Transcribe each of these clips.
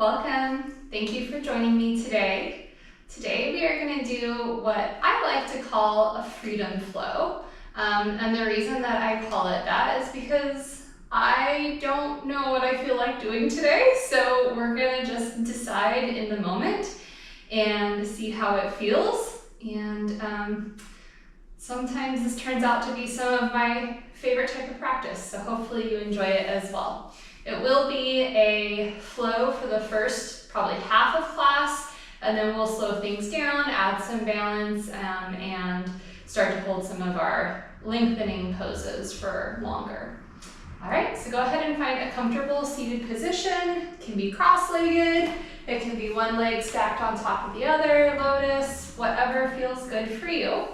Welcome. Thank you for joining me today. Today we are going to do what I like to call a freedom flow. And the reason that I call it that is because I don't know what I feel like doing today. So we're going to just decide in the moment and see how it feels. And sometimes this turns out to be some of my favorite type of practice. So hopefully you enjoy it as well. It will be a flow for the first probably half of class, and then we'll slow things down, add some balance, and start to hold some of our lengthening poses for longer. All right, so go ahead and find a comfortable seated position. It can be cross-legged, it can be one leg stacked on top of the other, lotus, whatever feels good for you.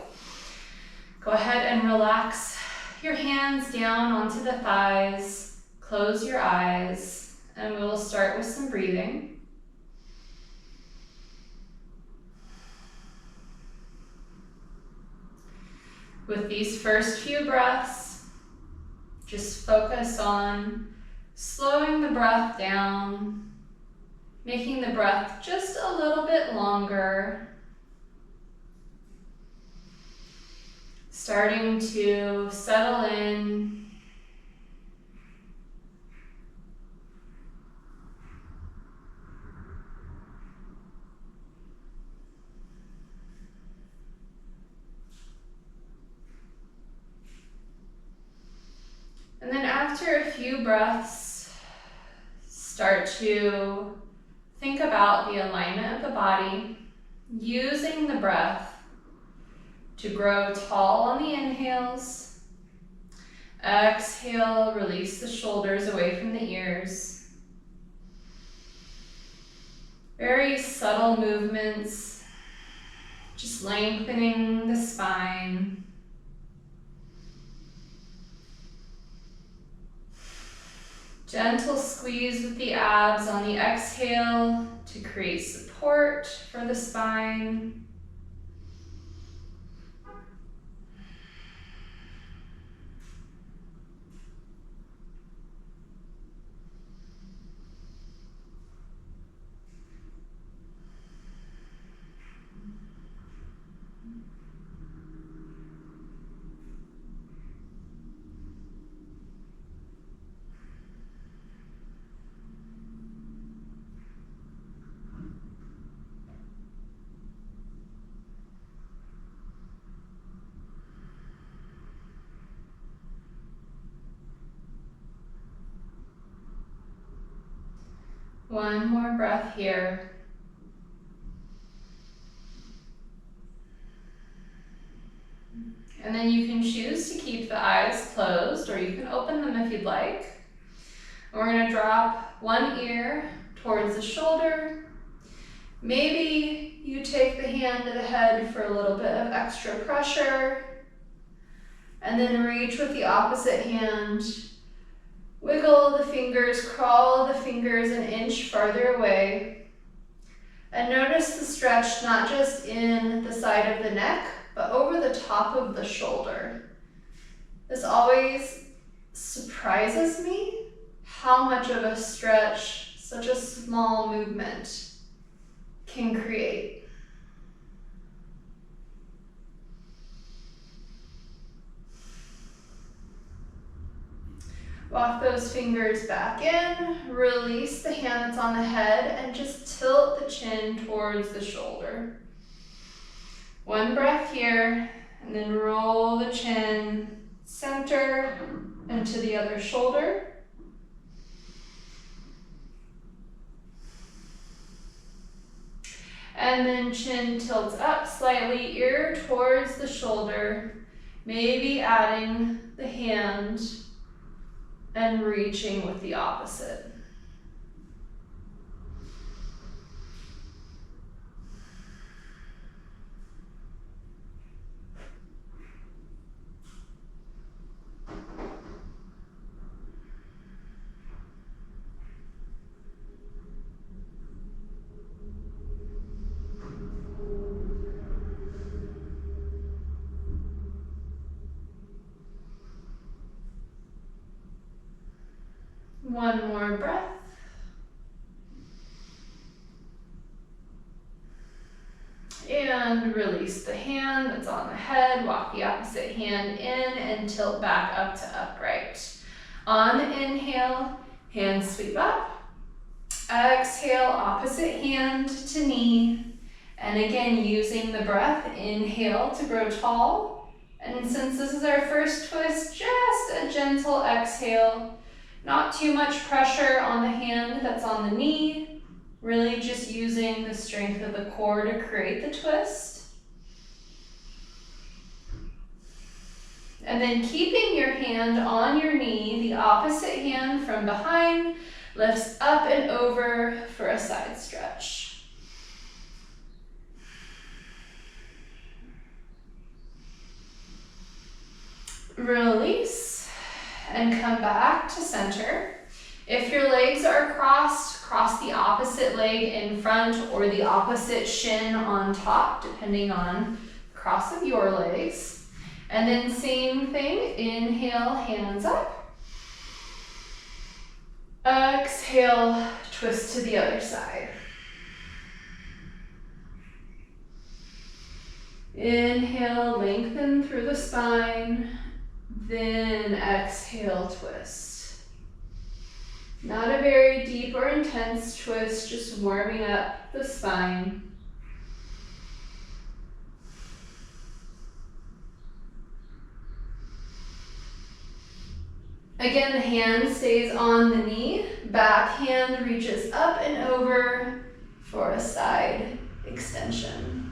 Go ahead and relax your hands down onto the thighs. Close your eyes, and we'll start with some breathing. With these first few breaths, just focus on slowing the breath down, making the breath just a little bit longer, starting to settle in. And then after a few breaths, start to think about the alignment of the body, using the breath to grow tall on the inhales. Exhale, release the shoulders away from the ears. Very subtle movements, just lengthening the spine. Gentle squeeze with the abs on the exhale to create support for the spine. One more breath here. And then you can choose to keep the eyes closed, or you can open them if you'd like. And we're going to drop one ear towards the shoulder. Maybe you take the hand to the head for a little bit of extra pressure. And then reach with the opposite hand. Wiggle the fingers, crawl the fingers an inch farther away. And notice the stretch not just in the side of the neck, but over the top of the shoulder. This always surprises me how much of a stretch such a small movement can create. Walk those fingers back in, release the hand that's on the head, and just tilt the chin towards the shoulder. One breath here, and then roll the chin center into the other shoulder. And then chin tilts up slightly, ear towards the shoulder, maybe adding the hand and reaching with the opposite. One more breath. and release the hand that's on the head. Walk the opposite hand in and tilt back up to upright. On the inhale, hands sweep up. Exhale, opposite hand to knee. And again, using the breath, inhale to grow tall. And since this is our first twist, just a gentle exhale. Not too much pressure on the hand that's on the knee. Really just using the strength of the core to create the twist. And then keeping your hand on your knee, the opposite hand from behind lifts up and over for a side stretch. Release and come back to center. If your legs are crossed, cross the opposite leg in front or the opposite shin on top, depending on the cross of your legs. And then same thing, inhale, hands up. Exhale, twist to the other side. Inhale, lengthen through the spine. Then exhale, twist. Not a very deep or intense twist, just warming up the spine. Again, the hand stays on the knee, back hand reaches up and over for a side extension.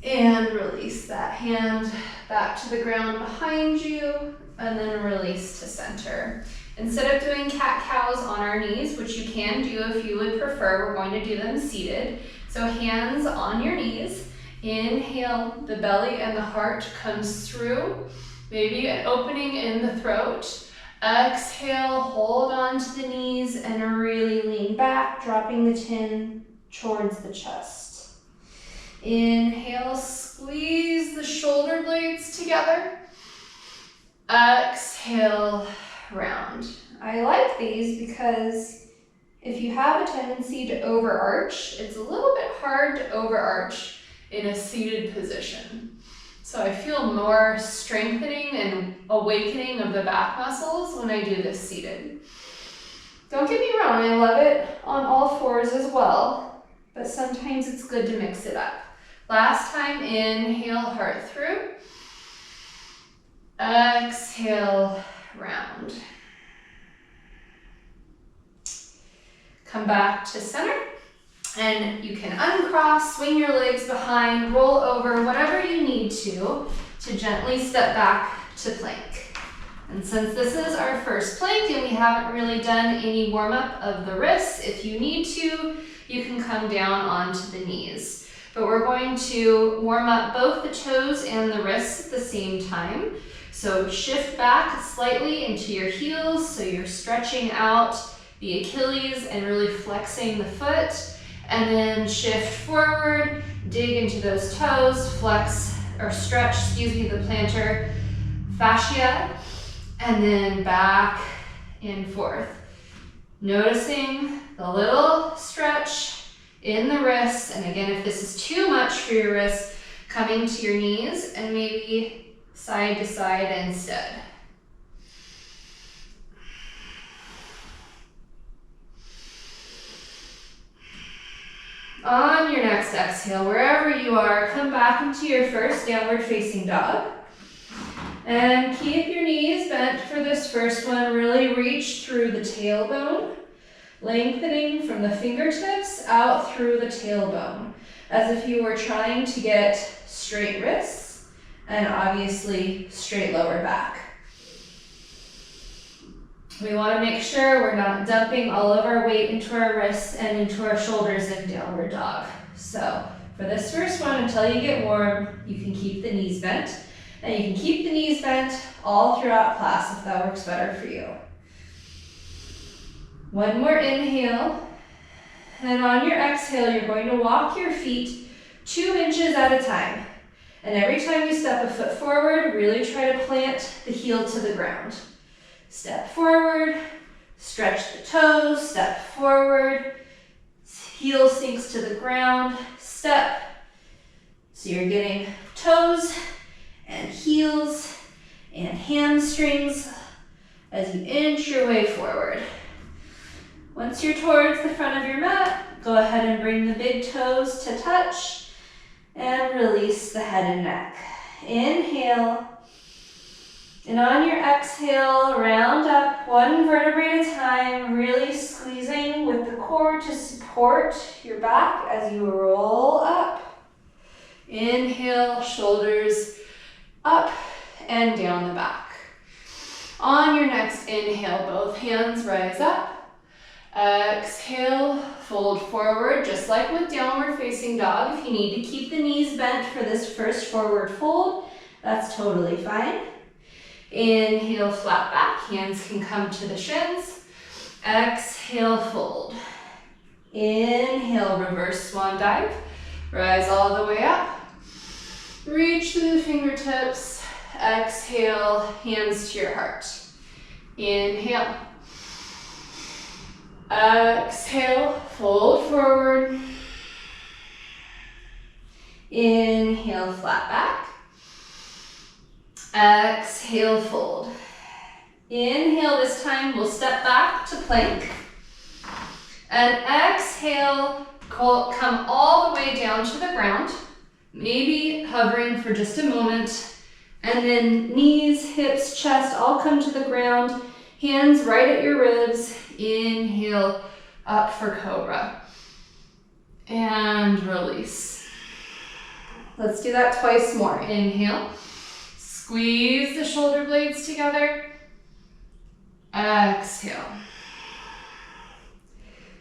And release that hand back to the ground behind you, and then release to center. Instead of doing cat-cows on our knees, which you can do if you would prefer, we're going to do them seated. So hands on your knees. Inhale, the belly and the heart comes through. Maybe an opening in the throat. Exhale, hold on to the knees and really lean back, dropping the chin towards the chest. Inhale, squeeze the shoulder blades together. Exhale, round. I like these because if you have a tendency to overarch, it's a little bit hard to overarch in a seated position. So I feel more strengthening and awakening of the back muscles when I do this seated. Don't get me wrong, I love it on all fours as well, but sometimes it's good to mix it up. Last time, inhale, heart through. Exhale, round. Come back to center, and you can uncross, swing your legs behind, roll over, whatever you need to gently step back to plank. And since this is our first plank and we haven't really done any warm-up of the wrists, if you need to, you can come down onto the knees. But we're going to warm up both the toes and the wrists at the same time. So shift back slightly into your heels so you're stretching out the Achilles and really flexing the foot. And then shift forward, dig into those toes, flex or stretch, the plantar fascia, and then back and forth. Noticing the little stretch in the wrists, and again, if this is too much for your wrists, coming to your knees and maybe side to side instead. On your next exhale, wherever you are, come back into your first downward facing dog. And keep your knees bent for this first one. Really reach through the tailbone, lengthening from the fingertips out through the tailbone, as if you were trying to get straight wrists and obviously straight lower back. We want to make sure we're not dumping all of our weight into our wrists and into our shoulders in downward dog. So for this first one, until you get warm, you can keep the knees bent. And you can keep the knees bent all throughout class if that works better for you. One more inhale, and on your exhale, you're going to walk your feet 2 inches at a time. And every time you step a foot forward, really try to plant the heel to the ground. Step forward, stretch the toes, step forward, heel sinks to the ground, step. So you're getting toes and heels and hamstrings as you inch your way forward. Once you're towards the front of your mat, go ahead and bring the big toes to touch and release the head and neck. Inhale. And on your exhale, round up one vertebrae at a time, really squeezing with the core to support your back as you roll up. Inhale, shoulders up and down the back. On your next inhale, both hands rise up. Exhale, fold forward, just like with downward facing dog. If you need to keep the knees bent for this first forward fold, that's totally fine. Inhale, flat back, hands can come to the shins. Exhale, fold. Inhale, reverse swan dive. Rise all the way up. Reach through the fingertips. Exhale, hands to your heart. Inhale. Exhale, fold forward. Inhale, flat back. Exhale, fold. Inhale, this time we'll step back to plank. And exhale, come all the way down to the ground, maybe hovering for just a moment. And then knees, hips, chest all come to the ground. Hands right at your ribs. Inhale, up for cobra. And release. Let's do that twice more. Inhale. Squeeze the shoulder blades together. Exhale.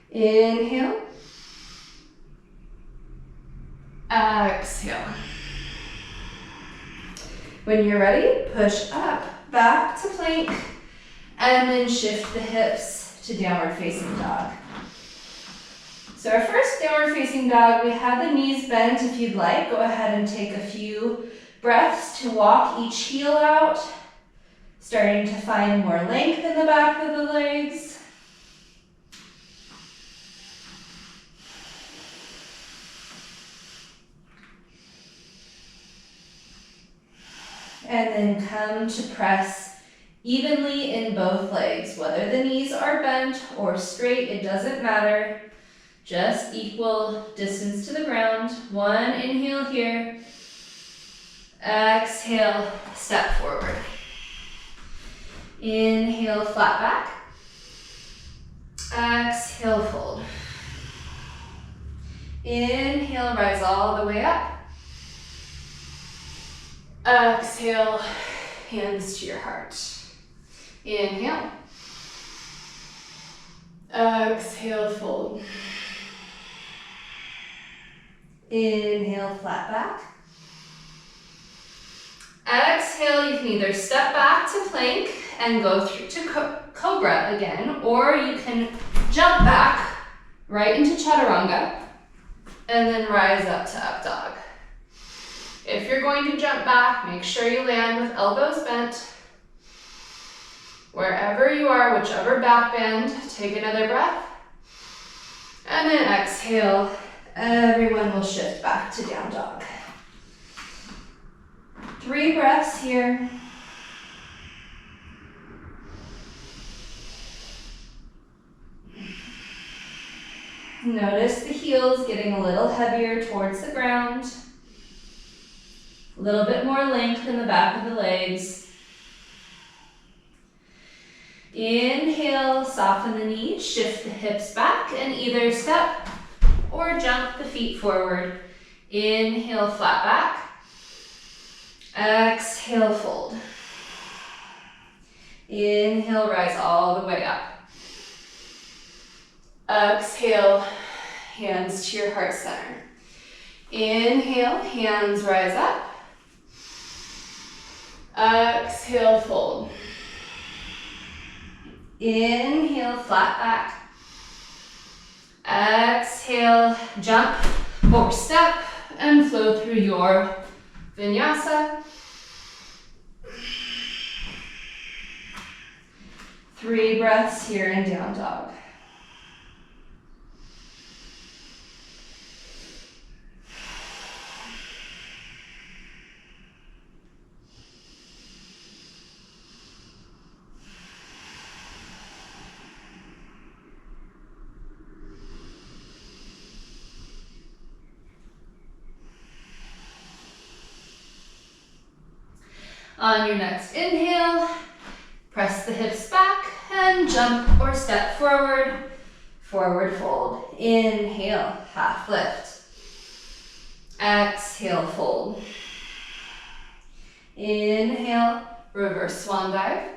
Inhale. Exhale. When you're ready, push up, back to plank, and then shift the hips to downward facing dog. So our first downward facing dog, we have the knees bent. If you'd like, go ahead and take a few breaths to walk each heel out, starting to find more length in the back of the legs. And then come to press evenly in both legs. Whether the knees are bent or straight, it doesn't matter. Just equal distance to the ground. One inhale here. Exhale, step forward. Inhale, flat back. Exhale, fold. Inhale, rise all the way up. Exhale, hands to your heart. Inhale. Exhale, fold. Inhale, flat back. Exhale, you can either step back to plank and go through to cobra again, or you can jump back right into chaturanga and then rise up to up dog. If you're going to jump back, make sure you land with elbows bent. Wherever you are, whichever back bend, take another breath. And then exhale, everyone will shift back to down dog. 3 breaths here. Notice the heels getting a little heavier towards the ground. A little bit more length in the back of the legs. Inhale, soften the knees, shift the hips back, and either step or jump the feet forward. Inhale, flat back. Exhale, fold. Inhale, rise all the way up. Exhale, hands to your heart center. Inhale, hands rise up. Exhale, fold. Inhale, flat back. Exhale, jump or step and flow through your vinyasa. 3 breaths here in down dog. On your next inhale, press the hips back and jump or step forward, forward fold. Inhale, half lift. Exhale, fold. Inhale, reverse swan dive.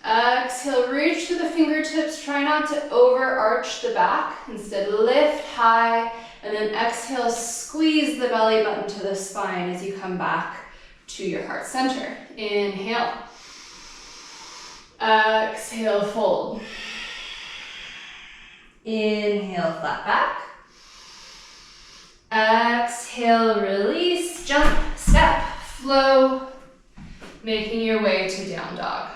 Exhale, reach to the fingertips. Try not to overarch the back. Instead, lift high, and then exhale, squeeze the belly button to the spine as you come back to your heart center. Inhale. Exhale, fold. Inhale, flat back. Exhale, release, jump, step, flow, making your way to down dog.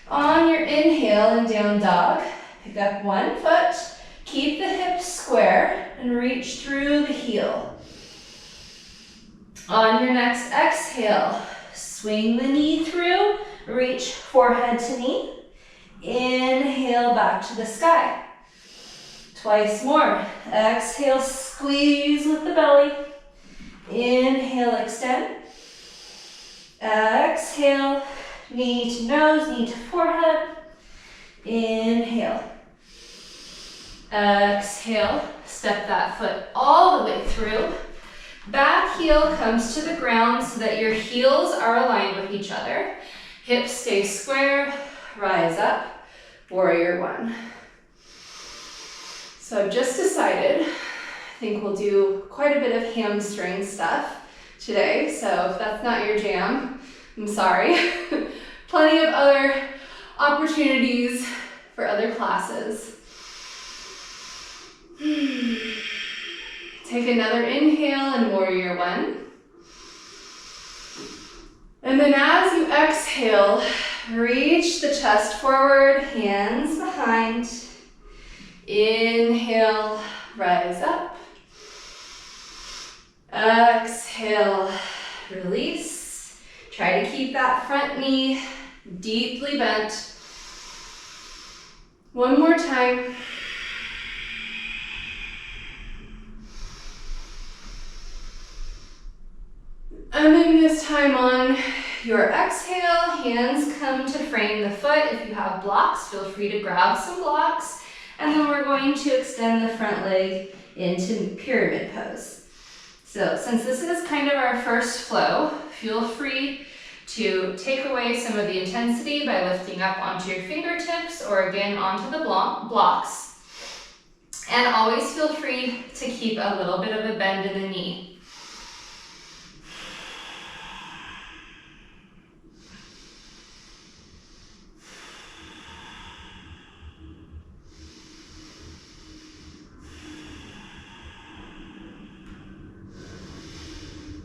On your inhale in down dog, pick up one foot, keep the hips square, and reach through the heel. On your next exhale, swing the knee through, reach forehead to knee. Inhale, back to the sky. Twice more. Exhale, squeeze with the belly. Inhale, extend. Exhale, knee to nose, knee to forehead. Inhale. Exhale, step that foot all the way through. Back heel comes to the ground so that your heels are aligned with each other. Hips stay square, rise up, warrior one. So I've just decided, I think we'll do quite a bit of hamstring stuff today. So if that's not your jam, I'm sorry. Plenty of other opportunities for other classes. Take another inhale in warrior one. And then as you exhale, reach the chest forward, hands behind. Inhale, rise up. Exhale, release. Try to keep that front knee deeply bent. One more time. And then this time on your exhale, hands come to frame the foot. If you have blocks, feel free to grab some blocks. And then we're going to extend the front leg into pyramid pose. So since this is kind of our first flow, feel free to take away some of the intensity by lifting up onto your fingertips or again onto the blocks. And always feel free to keep a little bit of a bend in the knee.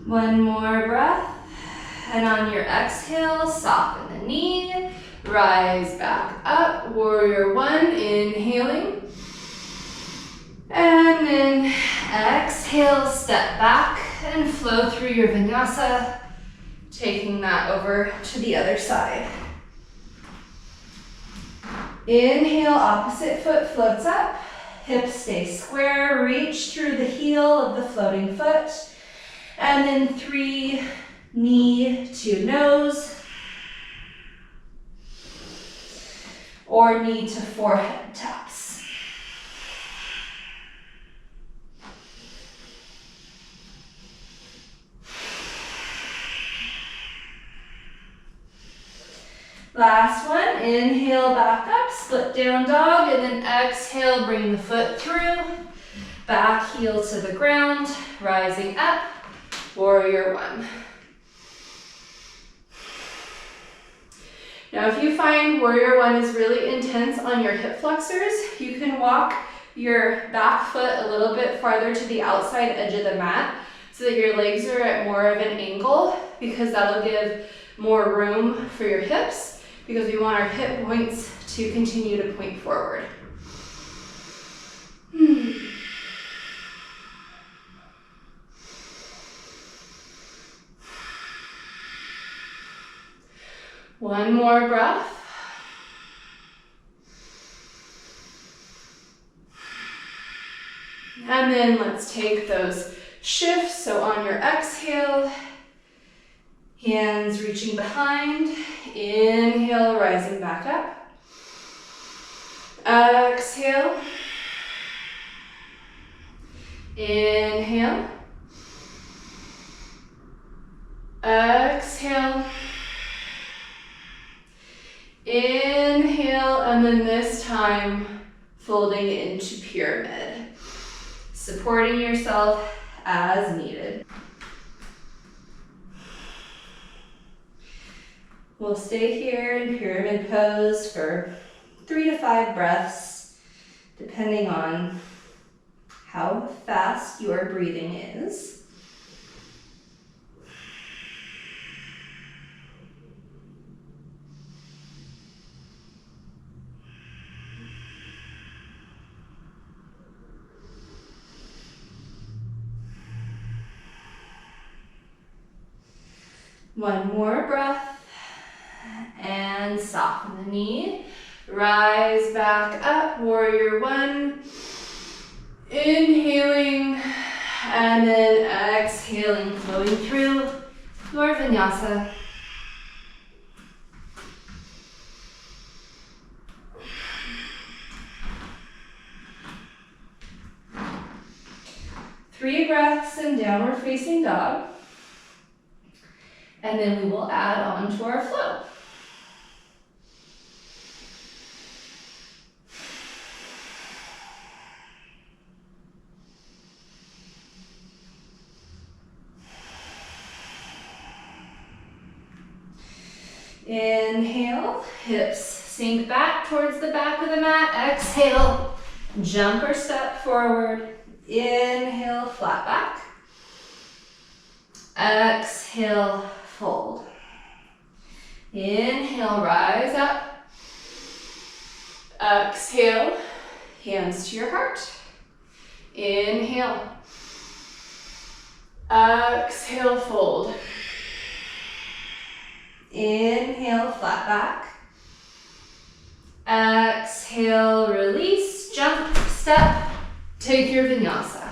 One more breath, and on your exhale, soften the knee, rise back up, warrior one, inhaling, and then exhale, step back and flow through your vinyasa, taking that over to the other side. Inhale, opposite foot floats up, hips stay square, reach through the heel of the floating foot. And then 3, knee to nose, or knee to forehead taps. Last one, inhale back up, split down dog, and then exhale, bring the foot through, back heel to the ground, rising up. Warrior one. Now if you find warrior one is really intense on your hip flexors, you can walk your back foot a little bit farther to the outside edge of the mat so that your legs are at more of an angle, because that'll give more room for your hips because we want our hip points to continue to point forward. One more breath. And then let's take those shifts. So on your exhale, hands reaching behind. Inhale, rising back up. Exhale. Inhale. Exhale. Inhale, and then this time folding into pyramid. Supporting yourself as needed. We'll stay here in pyramid pose for 3 to 5 breaths, depending on how fast your breathing is. One more breath, and soften the knee. Rise back up, warrior one. Inhaling, and then exhaling, flowing through your vinyasa. Three breaths in downward facing dog. And then we will add on to our flow. Inhale, hips sink back towards the back of the mat. Exhale, jump or step forward. Inhale, flat back. Exhale, fold. Inhale, rise up. Exhale, hands to your heart. Inhale. Exhale, fold. Inhale, flat back. Exhale, release, jump, step, take your vinyasa.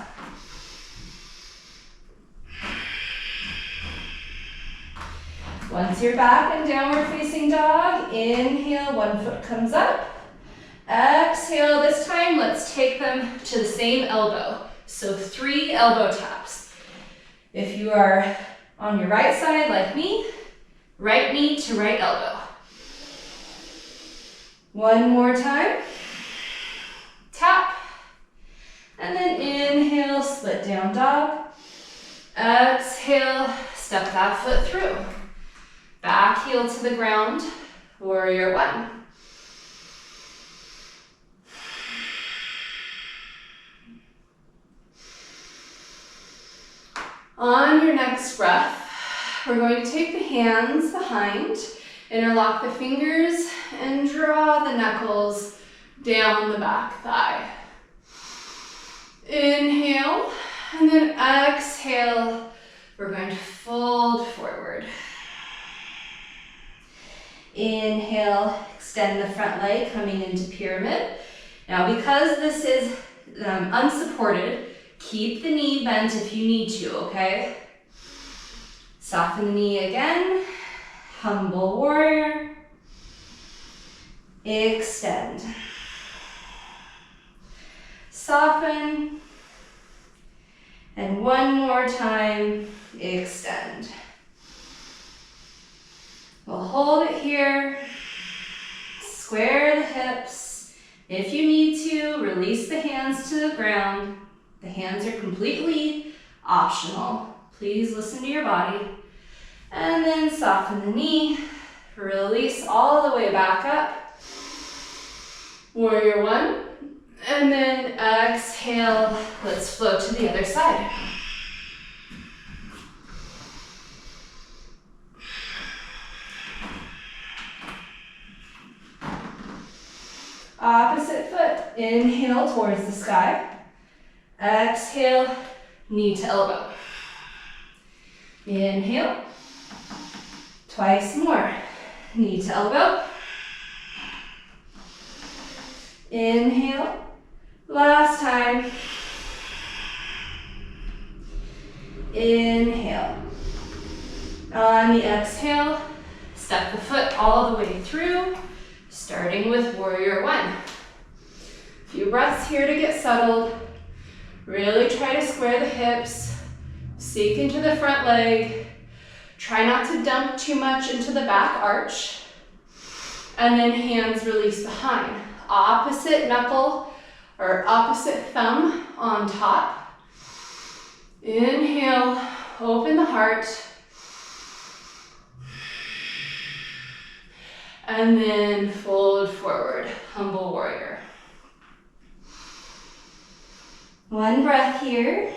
Once you're back in downward facing dog, inhale, one foot comes up. Exhale, this time let's take them to the same elbow. So 3 elbow taps. If you are on your right side like me, right knee to right elbow. One more time. Tap. And then inhale, split down dog. Exhale, step that foot through. Back heel to the ground, warrior one. On your next breath, we're going to take the hands behind, interlock the fingers, and draw the knuckles down the back thigh. Inhale, and then exhale, we're going to fold forward. Inhale, extend the front leg, coming into pyramid. Now, because this is unsupported, keep the knee bent if you need to, okay? Soften the knee again. Humble warrior. Extend. Soften. And one more time, extend. We'll hold it here. Square the hips. If you need to, release the hands to the ground. The hands are completely optional. Please listen to your body. And then soften the knee. Release all the way back up. Warrior one. And then exhale. Let's float to the other side. Inhale towards the sky. Exhale, knee to elbow. Inhale. Twice more. Knee to elbow. Inhale. Last time. Inhale. On the exhale, step the foot all the way through, starting with warrior one. A few breaths here to get settled. Really try to square the hips, sink into the front leg. Try not to dump too much into the back arch. And then hands release behind. Opposite knuckle or opposite thumb on top. Inhale, open the heart. And then fold forward, humble warrior. One breath here.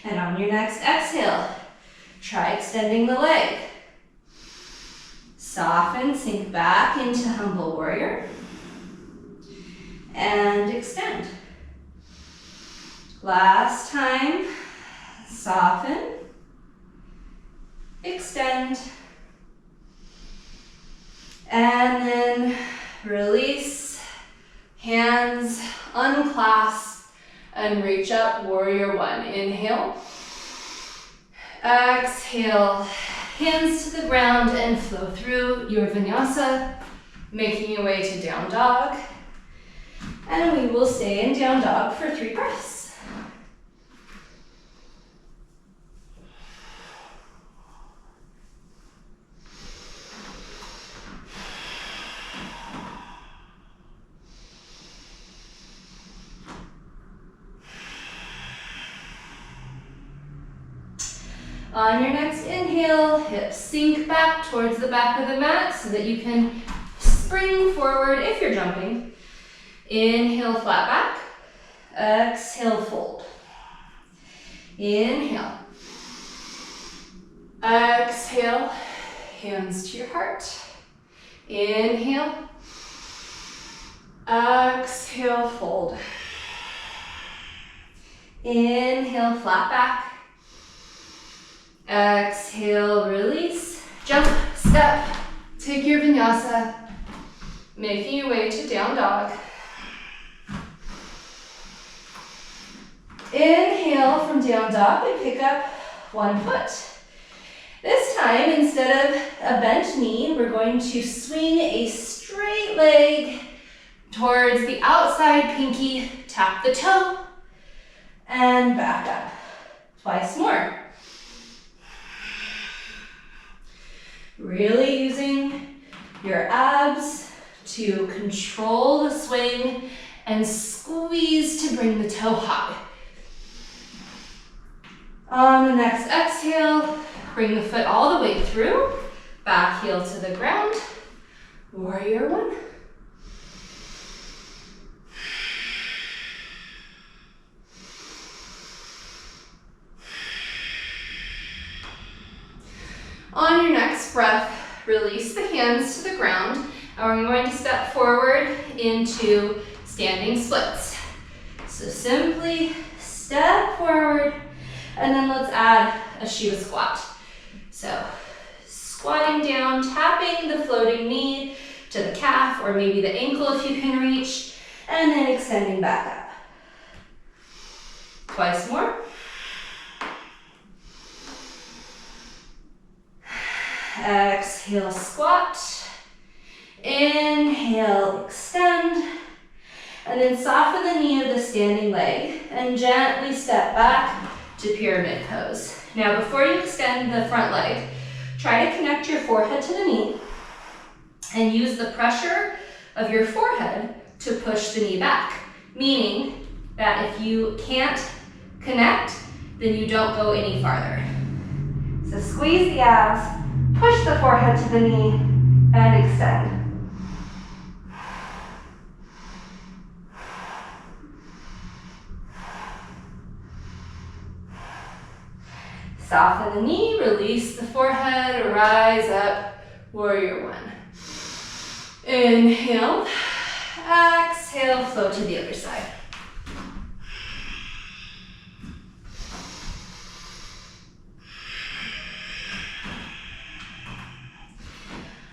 And on your next exhale, try extending the leg. Soften, sink back into humble warrior. And extend. Last time, soften, extend, and then release, hands unclasp, and reach up, warrior one. Inhale, exhale, hands to the ground and flow through your vinyasa, making your way to down dog. And we will stay in down dog for 3 breaths. On your next inhale, hips sink back towards the back of the mat so that you can spring forward if you're jumping. Inhale, flat back. Exhale, fold. Inhale. Exhale, hands to your heart. Inhale. Exhale, fold. Inhale, flat back. Exhale, release. Jump, step. Take your vinyasa, making your way to down dog. Inhale from down dog and pick up one foot. This time, instead of a bent knee, we're going to swing a straight leg towards the outside pinky, tap the toe, and back up. Twice more. Really using your abs to control the swing and squeeze to bring the toe high. On the next exhale, bring the foot all the way through, back heel to the ground, warrior one. On your next breath, release the hands to the ground, and we're going to step forward into standing splits. So simply step forward, and then let's add a Shiva squat. So squatting down, tapping the floating knee to the calf, or maybe the ankle if you can reach, and then extending back up. Twice more. Exhale, squat. Inhale, extend. And then soften the knee of the standing leg and gently step back to pyramid pose. Now, before you extend the front leg, try to connect your forehead to the knee and use the pressure of your forehead to push the knee back. Meaning that if you can't connect, then you don't go any farther. So squeeze the abs. Push the forehead to the knee and extend. Soften the knee, release the forehead, rise up, warrior one. Inhale, Exhale, float to the other side.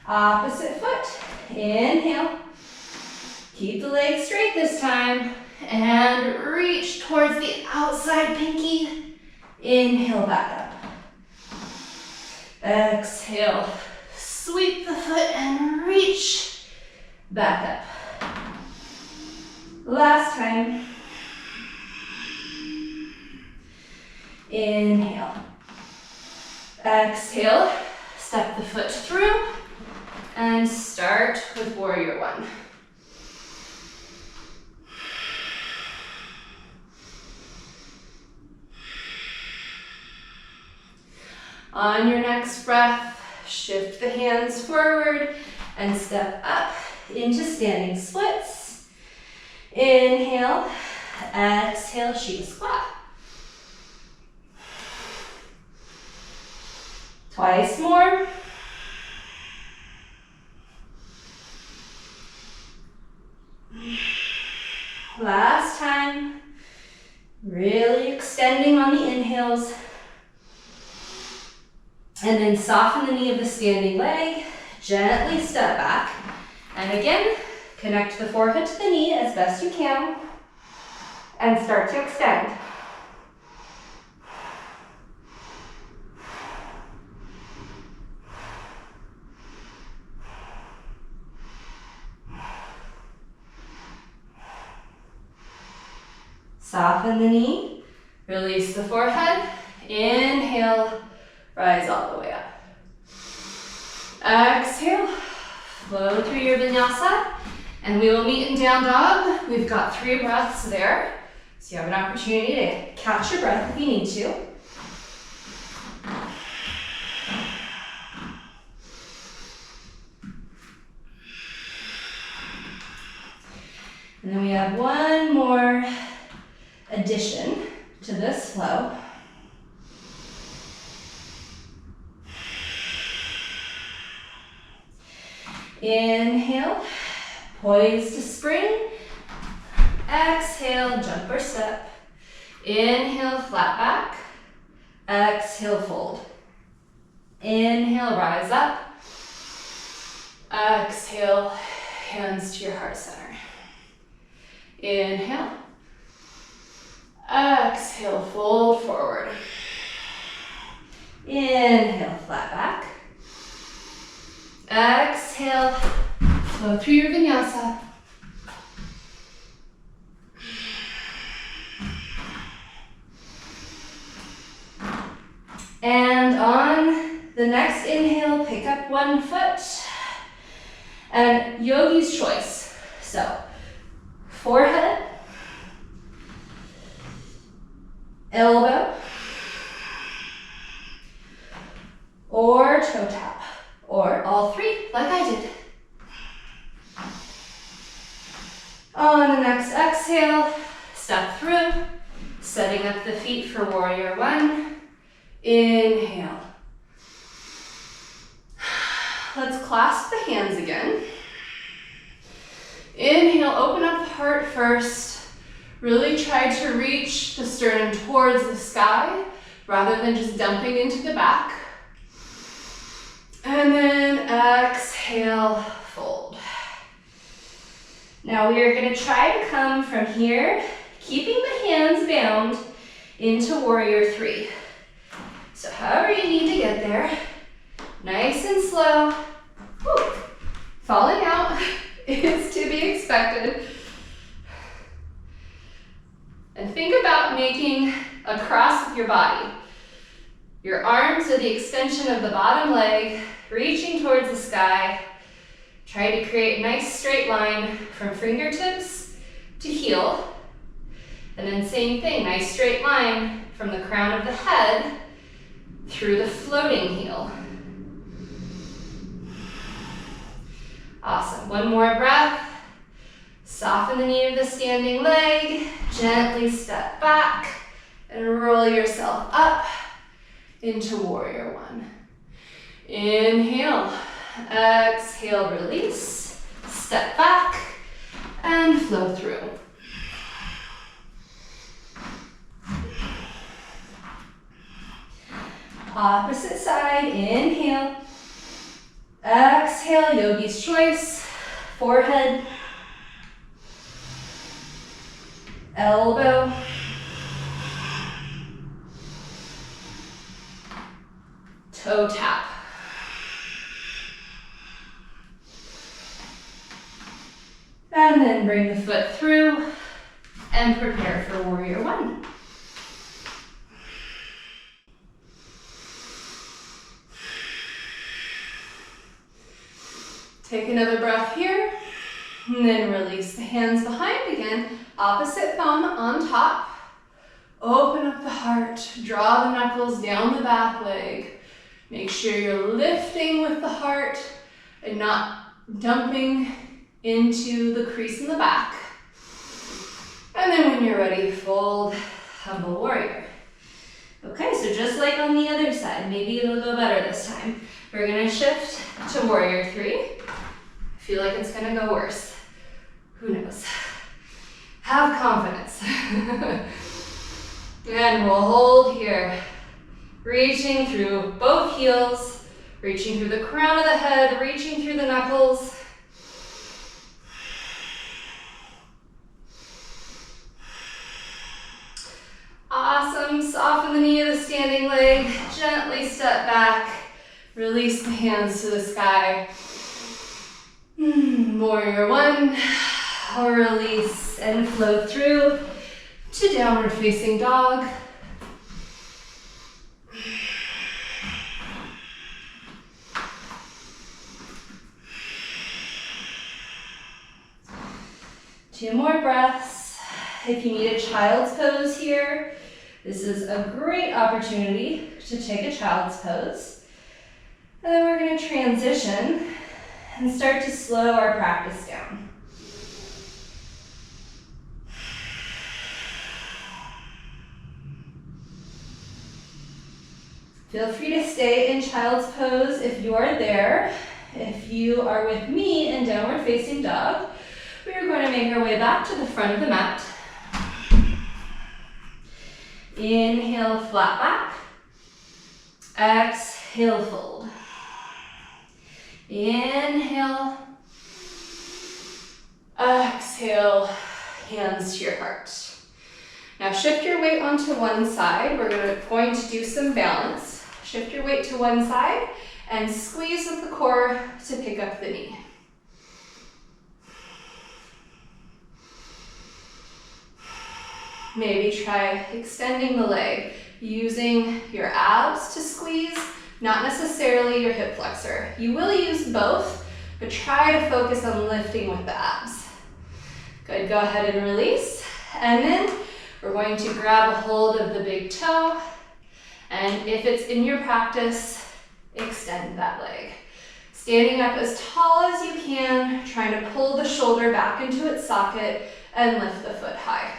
Opposite foot. Inhale. Keep the legs straight this time. And reach towards the outside pinky. Inhale, back up. Exhale. Sweep the foot and reach back up. Last time. Inhale. Exhale. Step the foot through and start with warrior one. On your next breath, shift the hands forward and step up into standing splits. Inhale, exhale, Shiva squat. Twice more. Last time. Really extending on the inhales. And then soften the knee of the standing leg. Gently step back. And again, connect the forehead to the knee as best you can. And start to extend. Soften the knee, release the forehead, inhale, rise all the way up. Exhale, flow through your vinyasa, and we will meet in down dog. We've got 3 breaths there, so you have an opportunity to catch your breath if you need to. And then we have one more addition to this flow. Inhale, poise to spring. Exhale, jump or step. Inhale, flat back. Exhale, fold. Inhale, rise up. Exhale, hands to your heart center. Inhale. Exhale, fold forward. Inhale, flat back. Exhale, flow through your vinyasa. And on the next inhale, pick up one foot. And yogi's choice. So, forehead, elbow, or toe tap, or all 3, like I did. On the next exhale, step through, setting up the feet for warrior one. Inhale. Let's clasp the hands again. Inhale, open up the heart first. Really try to reach the sternum towards the sky rather than just dumping into the back. And then exhale, fold. Now we are going to try to come from here, keeping the hands bound, into warrior 3. So however you need to get there, nice and slow. Whew. Falling out is to be expected. And think about making a cross with your body. Your arms are the extension of the bottom leg, reaching towards the sky. Try to create a nice straight line from fingertips to heel. And then same thing, nice straight line from the crown of the head through the floating heel. Awesome, one more breath. Soften the knee of the standing leg, gently step back and roll yourself up into warrior one. Inhale, exhale, release, step back, and flow through. Opposite side, inhale. Exhale, yogi's choice. Forehead, elbow, toe tap. And then bring the foot through and prepare for warrior one. Take another breath here, and then release the hands behind again. Opposite thumb on top. Open up the heart, draw the knuckles down the back leg. Make sure you're lifting with the heart and not dumping into the crease in the back. And then when you're ready, fold, humble warrior. Okay, so just like on the other side, maybe it'll go better this time. We're gonna shift to warrior three. I feel like it's gonna go worse. Who knows? Have confidence. And we'll hold here. Reaching through both heels, reaching through the crown of the head, reaching through the knuckles. Awesome, soften the knee of the standing leg, gently step back, release the hands to the sky. Warrior one, release and flow through to downward facing dog. Two more breaths. If you need a child's pose here, this is a great opportunity to take a child's pose. And then we're going to transition and start to slow our practice down. Feel free to stay in child's pose if you are there. If you are with me in downward facing dog, we are going to make our way back to the front of the mat. Inhale, flat back. Exhale, fold. Inhale. Exhale, hands to your heart. Now shift your weight onto one side. We're going to do some balance. Shift your weight to one side and squeeze with the core to pick up the knee. Maybe try extending the leg, using your abs to squeeze, not necessarily your hip flexor. You will use both, but try to focus on lifting with the abs. Good, go ahead and release. And then we're going to grab a hold of the big toe. And if it's in your practice, extend that leg. Standing up as tall as you can, trying to pull the shoulder back into its socket and lift the foot high.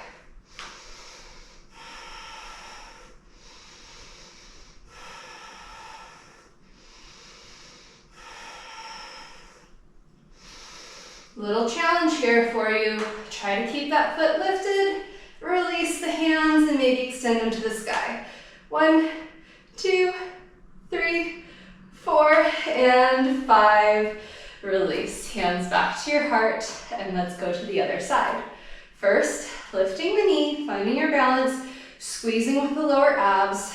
Little challenge here for you. Try to keep that foot lifted, release the hands, and maybe extend them to the sky. 1, 2, 3, 4, and 5. Release, hands back to your heart, and let's go to the other side. First, lifting the knee, finding your balance, squeezing with the lower abs.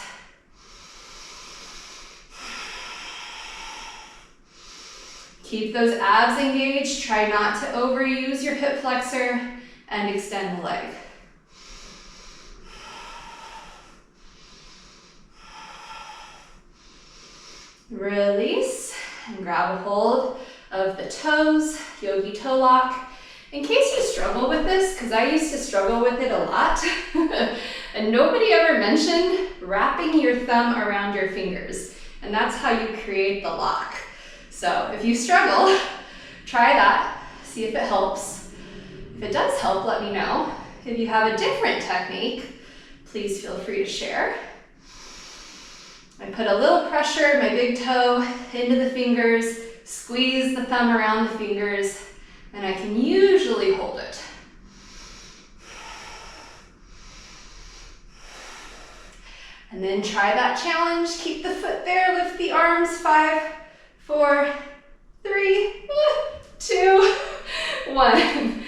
Keep those abs engaged. Try not to overuse your hip flexor and extend the leg. Release and grab a hold of the toes, yogi toe lock. In case you struggle with this, because I used to struggle with it a lot, and nobody ever mentioned wrapping your thumb around your fingers, and that's how you create the lock. So if you struggle, try that, see if it helps. If it does help, let me know. If you have a different technique, please feel free to share. I put a little pressure, my big toe, into the fingers, squeeze the thumb around the fingers, and I can usually hold it. And then try that challenge. Keep the foot there, lift the arms. 5, 4, 3, 2, 1.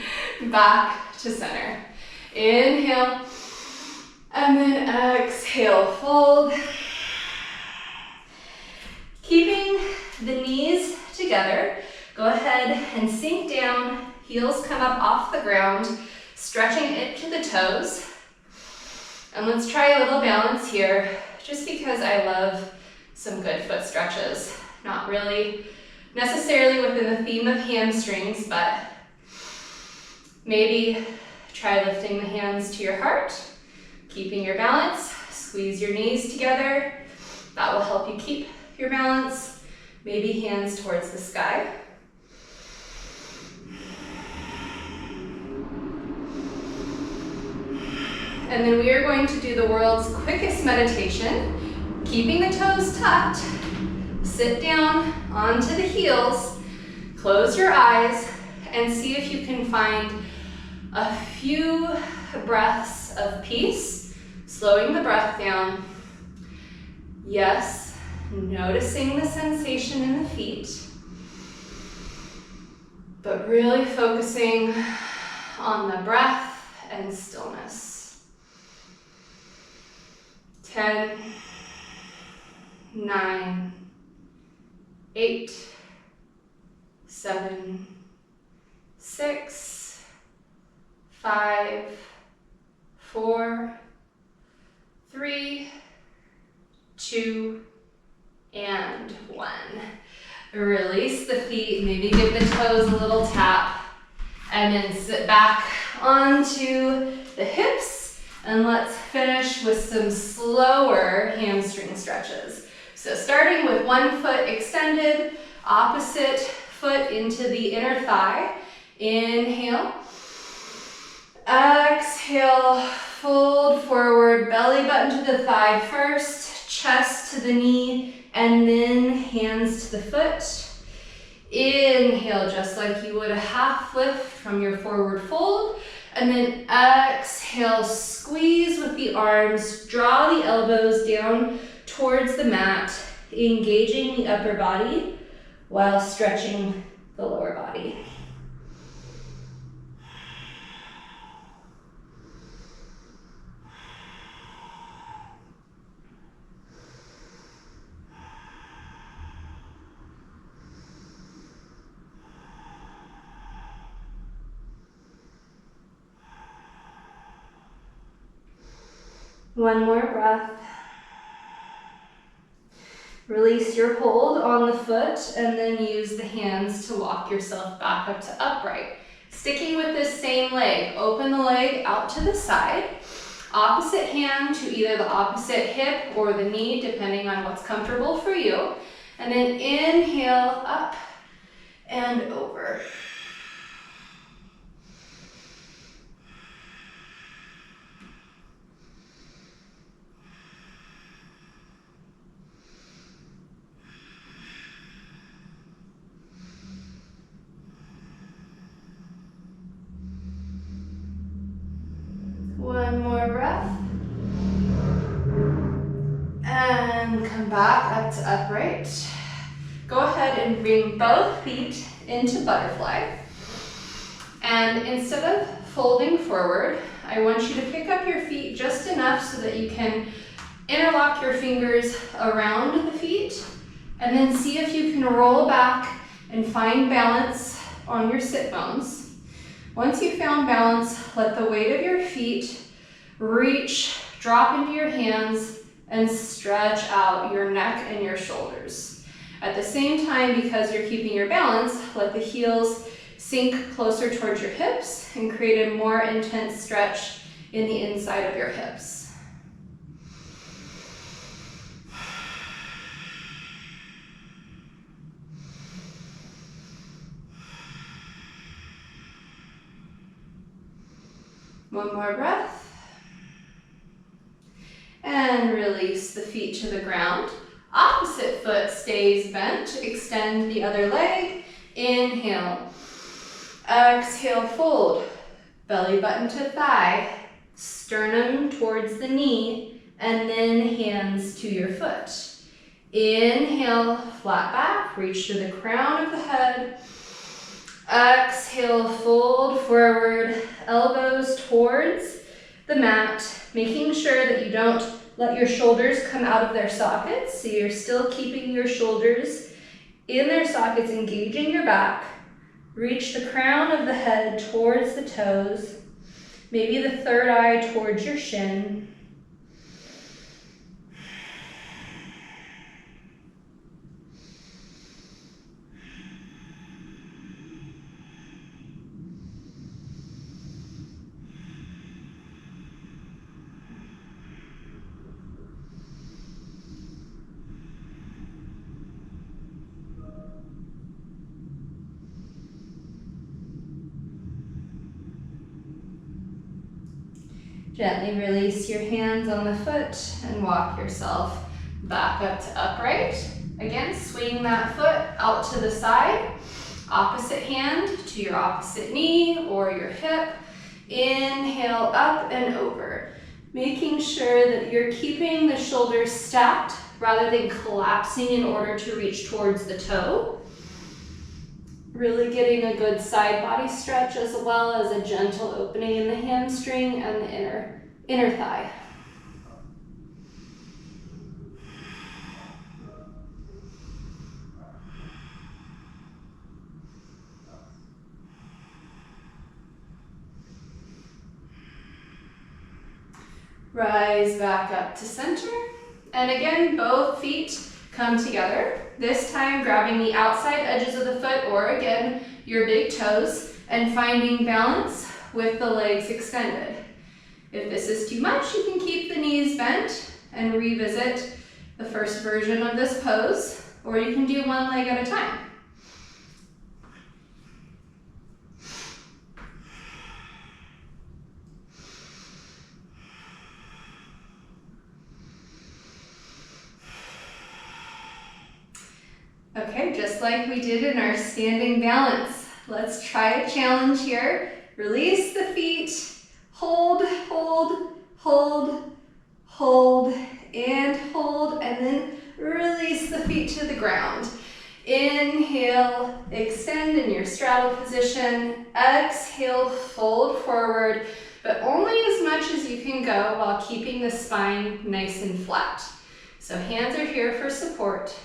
Back to center. Inhale, and then exhale, fold. Keeping the knees together, go ahead and sink down, heels come up off the ground, stretching it to the toes. And let's try a little balance here, just because I love some good foot stretches. Not really necessarily within the theme of hamstrings, but maybe try lifting the hands to your heart, keeping your balance, squeeze your knees together. That will help you keep your balance. Maybe hands towards the sky. And then we are going to do the world's quickest meditation, keeping the toes tucked. Sit down onto the heels, close your eyes, and see if you can find a few breaths of peace, slowing the breath down. Yes, noticing the sensation in the feet, but really focusing on the breath and stillness. 10, 9, 8, 7, 6, 5, 4, 3, 2, and 1. Release the feet, maybe give the toes a little tap, and then sit back onto the hips. And let's finish with some slower hamstring stretches. So starting with one foot extended, opposite foot into the inner thigh. Inhale. Exhale, fold forward, belly button to the thigh first, chest to the knee, and then hands to the foot. Inhale, just like you would a half lift from your forward fold. And then exhale, squeeze with the arms, draw the elbows down towards the mat, engaging the upper body while stretching the lower body. One more breath. Release your hold on the foot and then use the hands to walk yourself back up to upright. Sticking with this same leg, open the leg out to the side. Opposite hand to either the opposite hip or the knee, depending on what's comfortable for you. And then inhale up and over. One more breath. And come back up to upright. Go ahead and bring both feet into butterfly. And instead of folding forward, I want you to pick up your feet just enough so that you can interlock your fingers around the feet, and then see if you can roll back and find balance on your sit bones. Once you've found balance, let the weight of your feet reach, drop into your hands, and stretch out your neck and your shoulders. At the same time, because you're keeping your balance, let the heels sink closer towards your hips and create a more intense stretch in the inside of your hips. One more breath. And release the feet to the ground. Opposite foot stays bent. Extend the other leg. Inhale. Exhale, fold. Belly button to thigh, sternum towards the knee, and then hands to your foot. Inhale, flat back, reach to the crown of the head. Exhale, fold forward, elbows towards the mat, making sure that you don't let your shoulders come out of their sockets, so you're still keeping your shoulders in their sockets, engaging your back. Reach the crown of the head towards the toes, maybe the third eye towards your shin. Gently release your hands on the foot and walk yourself back up to upright. Again, swing that foot out to the side. Opposite hand to your opposite knee or your hip. Inhale up and over. Making sure that you're keeping the shoulders stacked rather than collapsing in order to reach towards the toe. Really getting a good side body stretch as well as a gentle opening in the hamstring and the inner thigh. Rise back up to center. And again, both feet come together. This time grabbing the outside edges of the foot or again, your big toes and finding balance with the legs extended. If this is too much, you can keep the knees bent and revisit the first version of this pose, or you can do one leg at a time. Okay, just like we did in our standing balance, let's try a challenge here. Release the feet, hold, hold, hold, hold, and hold, and then release the feet to the ground. Inhale, extend in your straddle position. Exhale, fold forward, but only as much as you can go while keeping the spine nice and flat. So hands are here for support.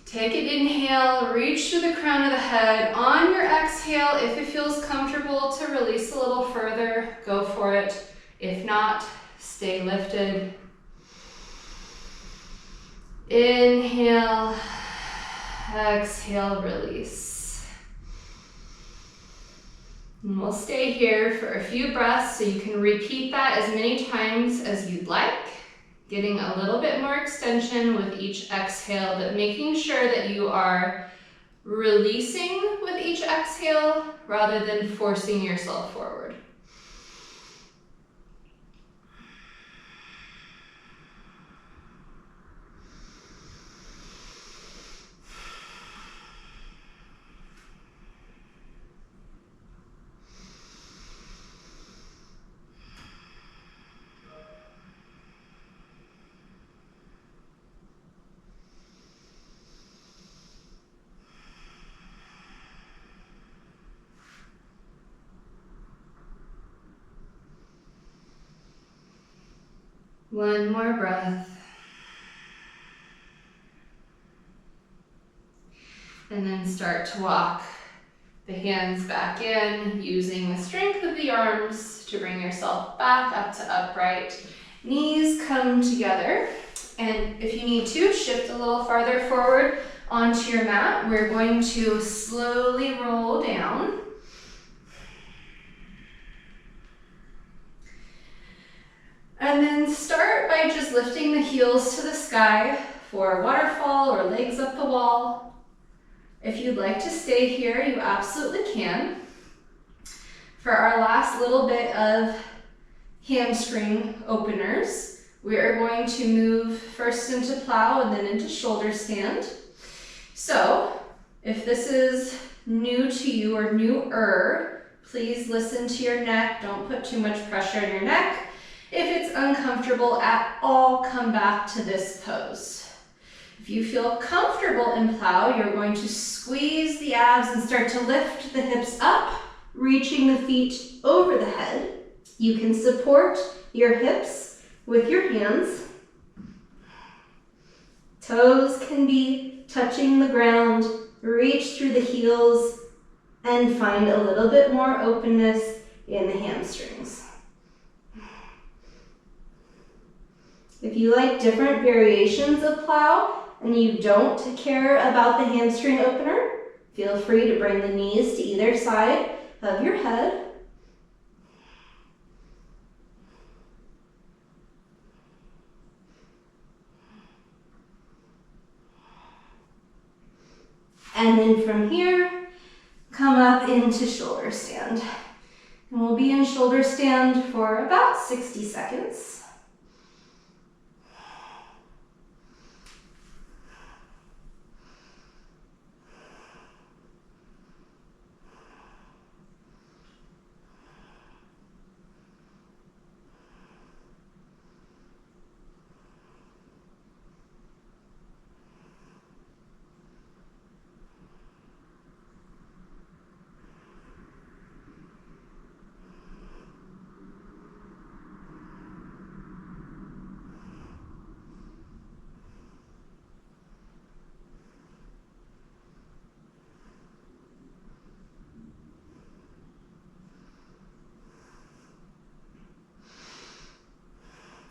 Take an inhale, reach to the crown of the head. On your exhale, if it feels comfortable to release a little further, go for it. If not, stay lifted. Inhale, exhale, release. And we'll stay here for a few breaths so you can repeat that as many times as you'd like. Getting a little bit more extension with each exhale, but making sure that you are releasing with each exhale rather than forcing yourself forward. One more breath. And then start to walk the hands back in, using the strength of the arms to bring yourself back up to upright. Knees come together. And if you need to, shift a little farther forward onto your mat. We're going to slowly roll down. And then start by just lifting the heels to the sky for a waterfall or legs up the wall. If you'd like to stay here, you absolutely can. For our last little bit of hamstring openers, we are going to move first into plow and then into shoulder stand. So if this is new to you or newer, please listen to your neck. Don't put too much pressure on your neck. If it's uncomfortable at all, come back to this pose. If you feel comfortable in plow, you're going to squeeze the abs and start to lift the hips up, reaching the feet over the head. You can support your hips with your hands. Toes can be touching the ground. Reach through the heels and find a little bit more openness in the hamstrings. If you like different variations of plow and you don't care about the hamstring opener, feel free to bring the knees to either side of your head. And then from here, come up into shoulder stand. And we'll be in shoulder stand for about 60 seconds.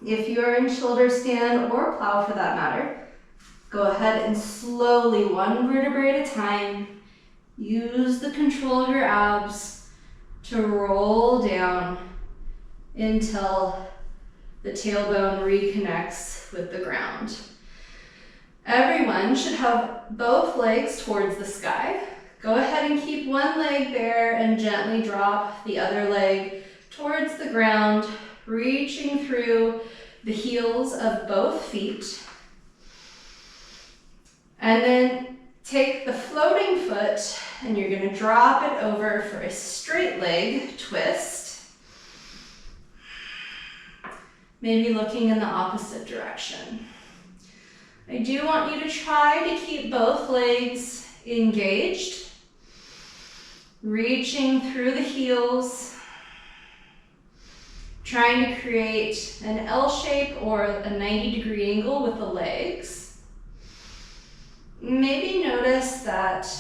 If you're in shoulder stand or plow for that matter, go ahead and slowly, one vertebrae at a time, use the control of your abs to roll down until the tailbone reconnects with the ground. Everyone should have both legs towards the sky. Go ahead and keep one leg there and gently drop the other leg towards the ground, reaching through the heels of both feet. And then take the floating foot and you're going to drop it over for a straight leg twist. Maybe looking in the opposite direction. I do want you to try to keep both legs engaged, reaching through the heels, trying to create an L shape or a 90-degree angle with the legs. Maybe notice that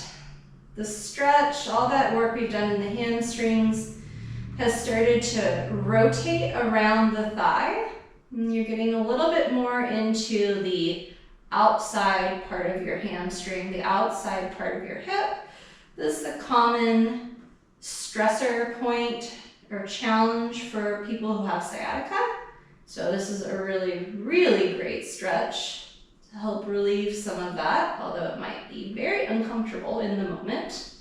the stretch, all that work we've done in the hamstrings, has started to rotate around the thigh. And you're getting a little bit more into the outside part of your hamstring, the outside part of your hip. This is a common stressor point or challenge for people who have sciatica. So this is a really, really great stretch to help relieve some of that, although it might be very uncomfortable in the moment.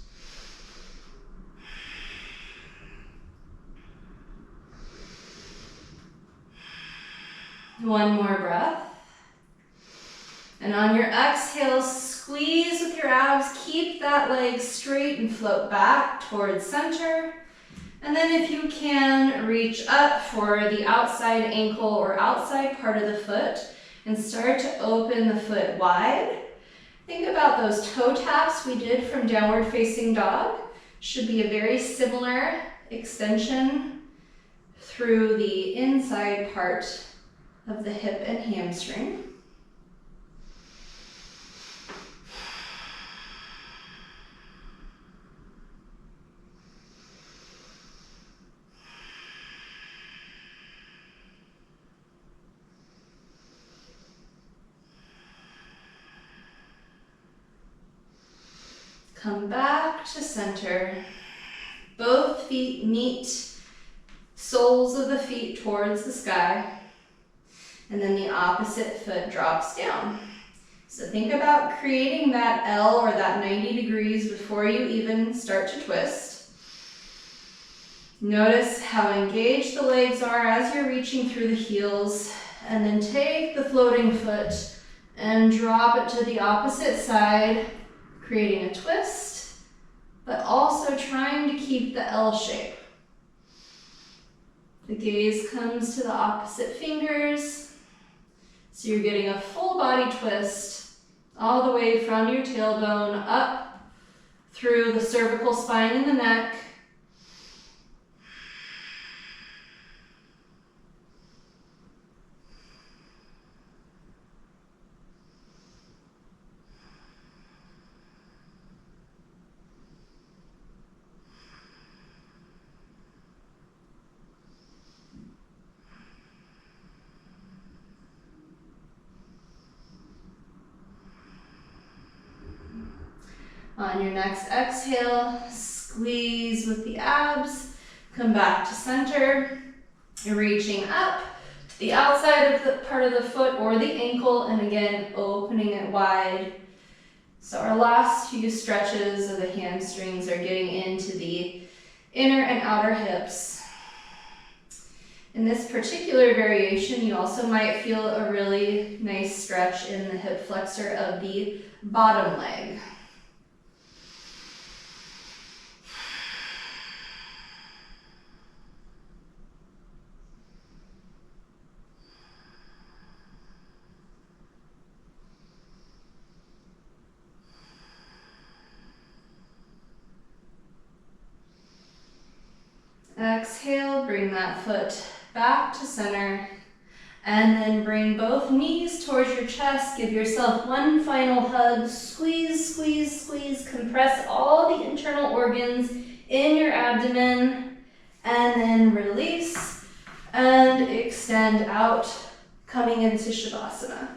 One more breath. And on your exhale, squeeze with your abs, keep that leg straight and float back towards center. And then if you can, reach up for the outside ankle or outside part of the foot and start to open the foot wide. Think about those toe taps we did from downward facing dog. Should be a very similar extension through the inside part of the hip and hamstring. Come back to center. Both feet meet, soles of the feet towards the sky. And then the opposite foot drops down. So think about creating that L or that 90 degrees before you even start to twist. Notice how engaged the legs are as you're reaching through the heels. And then take the floating foot and drop it to the opposite side, creating a twist, but also trying to keep the L shape. The gaze comes to the opposite fingers, so you're getting a full body twist all the way from your tailbone up through the cervical spine and the neck. On your next exhale, squeeze with the abs, come back to center. You're reaching up to the outside of the part of the foot or the ankle, and again, opening it wide. So our last few stretches of the hamstrings are getting into the inner and outer hips. In this particular variation, you also might feel a really nice stretch in the hip flexor of the bottom leg. Exhale, bring that foot back to center, and then bring both knees towards your chest. Give yourself one final hug. Squeeze, squeeze, squeeze. Compress all the internal organs in your abdomen, and then release and extend out, coming into Shavasana.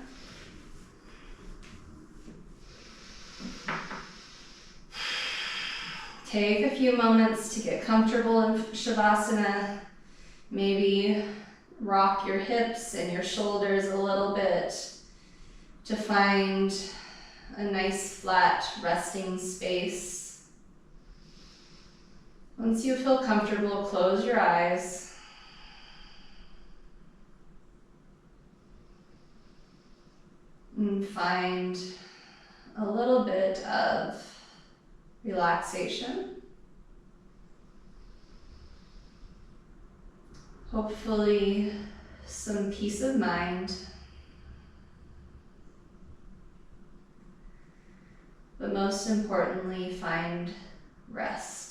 Take a few moments to get comfortable in Shavasana. Maybe rock your hips and your shoulders a little bit to find a nice flat resting space. Once you feel comfortable, close your eyes. And find a little bit of relaxation. Hopefully some peace of mind. But most importantly, find rest.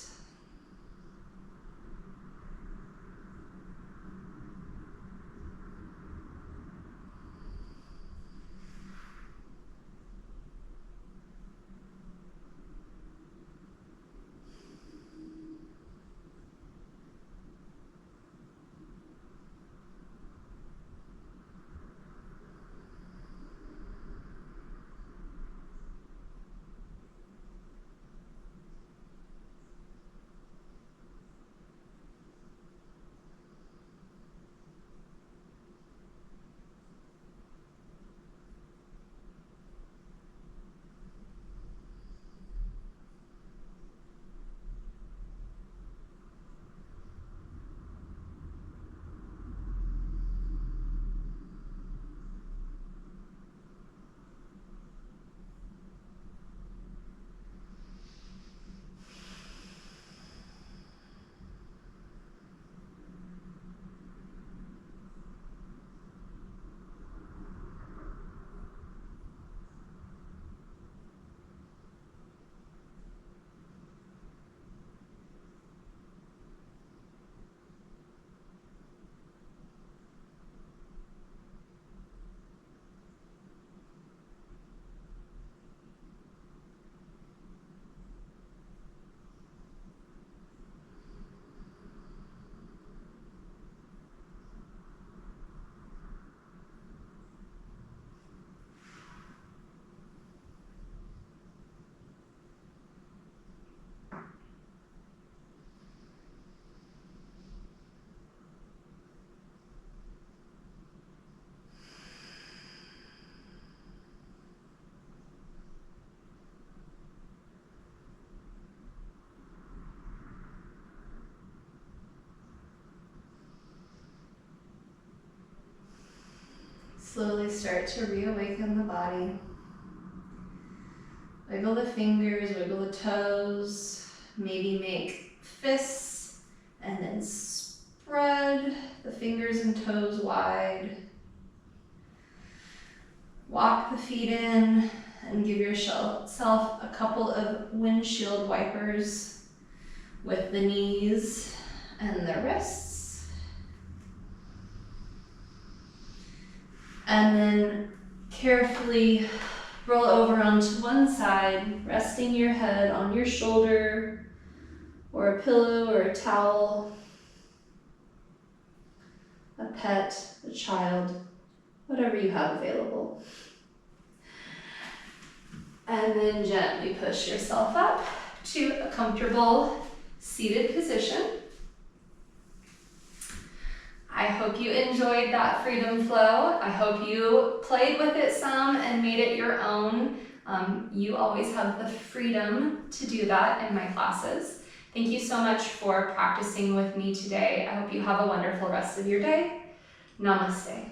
Slowly start to reawaken the body. Wiggle the fingers, wiggle the toes. Maybe make fists and then spread the fingers and toes wide. Walk the feet in and give yourself a couple of windshield wipers with the knees and the wrists. And then carefully roll over onto one side, resting your head on your shoulder or a pillow or a towel, a pet, a child, whatever you have available. And then gently push yourself up to a comfortable seated position. I hope you enjoyed that freedom flow. I hope you played with it some and made it your own. You always have the freedom to do that in my classes. Thank you so much for practicing with me today. I hope you have a wonderful rest of your day. Namaste.